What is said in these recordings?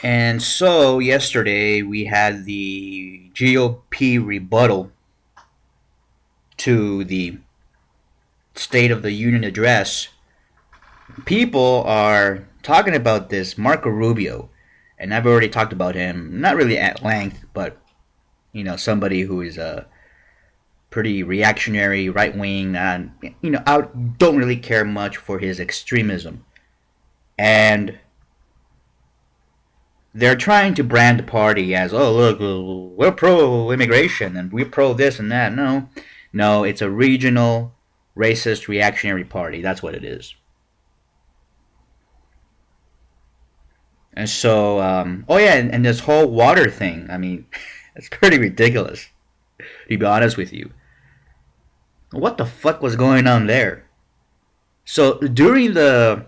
And so yesterday we had the GOP rebuttal to the State of the Union address. People are talking about this Marco Rubio, and I've already talked about him, not really at length, but somebody who is a pretty reactionary, right wing, and I don't really care much for his extremism. And they're trying to brand the party as, oh, look, we're pro immigration and we're pro this and that. No, no, it's a regional, racist, reactionary party. That's what it is. And so, oh yeah, and this whole water thing, I mean, it's pretty ridiculous, to be honest with you. What the fuck was going on there? So during the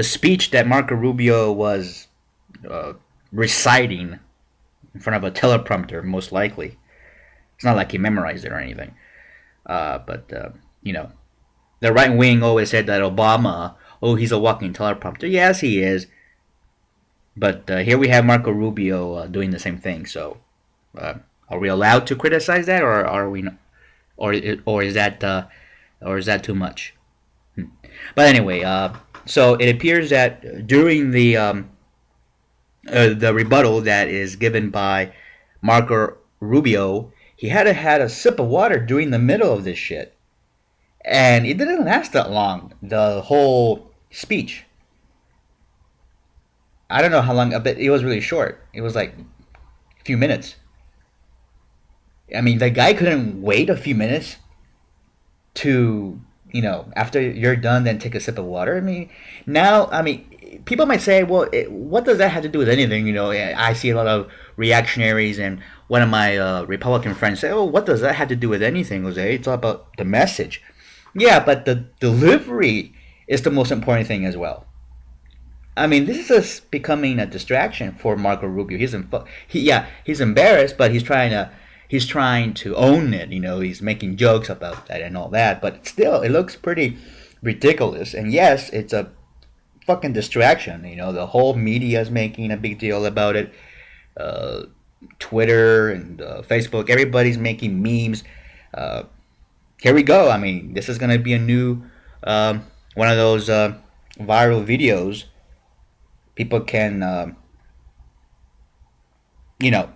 speech that Marco Rubio was uh, reciting in front of a teleprompter, most likely. It's not like he memorized it or anything. But you know, the right wing always said that Obama, oh, he's a walking teleprompter. Yes, he is. But here we have Marco Rubio doing the same thing. So, uh, are we allowed to criticize that, or are we, not, or or is that too much? But anyway, so it appears that during the rebuttal that is given by Marco Rubio, he had a sip of water during the middle of this shit, and it didn't last that long. The whole speech. I don't know how long, but it was really short. It was like a few minutes. I mean, the guy couldn't wait a few minutes to, after you're done, then take a sip of water. I mean, now, I mean, people might say, well, what does that have to do with anything? I see a lot of reactionaries, and one of my Republican friends say, oh, what does that have to do with anything, Jose? It's all about the message. Yeah, but the delivery is the most important thing as well. I mean, this is just becoming a distraction for Marco Rubio. He's embarrassed, but he's trying to own it. He's making jokes about that and all that. But still, it looks pretty ridiculous. And yes, it's a fucking distraction. The whole media is making a big deal about it. Uh, Twitter and Facebook, everybody's making memes. Uh, Here we go. I mean, this is gonna be a new one of those viral videos people can you know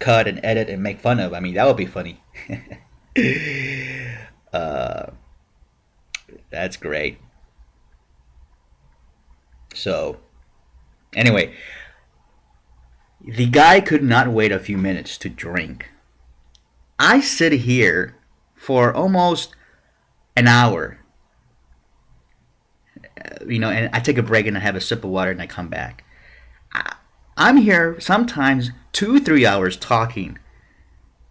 cut and edit and make fun of. I mean, that would be funny. uh, that's great. So anyway, the guy could not wait a few minutes to drink. I sit here for almost an hour, and I take a break and I have a sip of water and I come back. I, I'm here sometimes 2, 3 hours talking,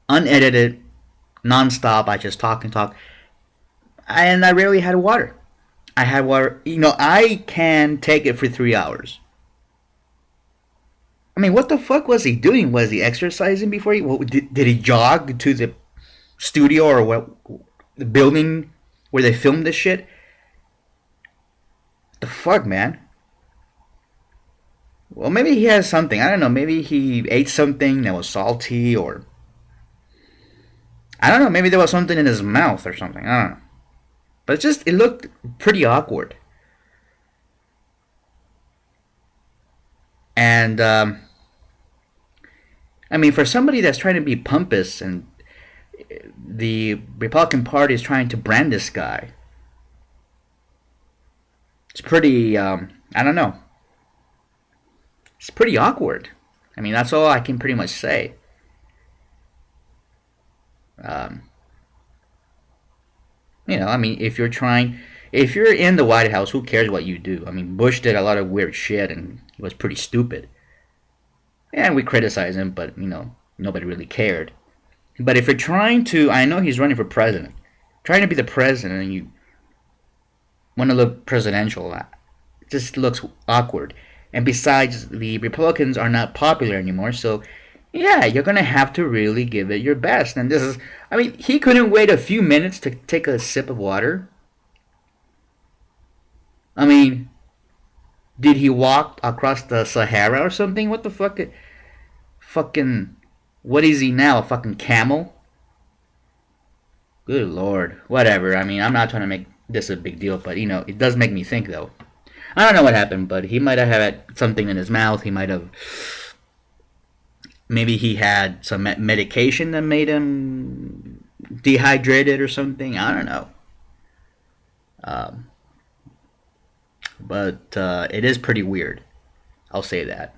unedited, nonstop. I just talk and talk, and I rarely had water. I had water. I can take it for 3 hours. I mean, what the fuck was he doing? Was he exercising before he? Did he jog to the studio or what? The building where they filmed this shit? The fuck, man. Well, maybe he has something. I don't know. Maybe he ate something that was salty, or I don't know. Maybe there was something in his mouth or something. I don't know. But it looked pretty awkward. And I mean, for somebody that's trying to be pompous, and the Republican Party is trying to brand this guy, it's pretty. I don't know. It's pretty awkward. I mean, that's all I can pretty much say. Um, I mean, if you're in the White House, who cares what you do? I mean, Bush did a lot of weird shit, and he was pretty stupid. And we criticize him, but nobody really cared. But if you're trying to, I know he's running for president, trying to be the president, and you want to look presidential, it just looks awkward. And besides, the Republicans are not popular anymore, so yeah, you're gonna have to really give it your best. And I mean, he couldn't wait a few minutes to take a sip of water. I mean, Did he walk across the Sahara or something? What the fuck? Fucking. What is he now? A fucking camel? Good lord. Whatever. I mean, I'm not trying to make this a big deal, but it does make me think though. I don't know what happened, but he might have had something in his mouth. He might have. Maybe he had some medication that made him dehydrated or something. I don't know. Um, but it is pretty weird. I'll say that.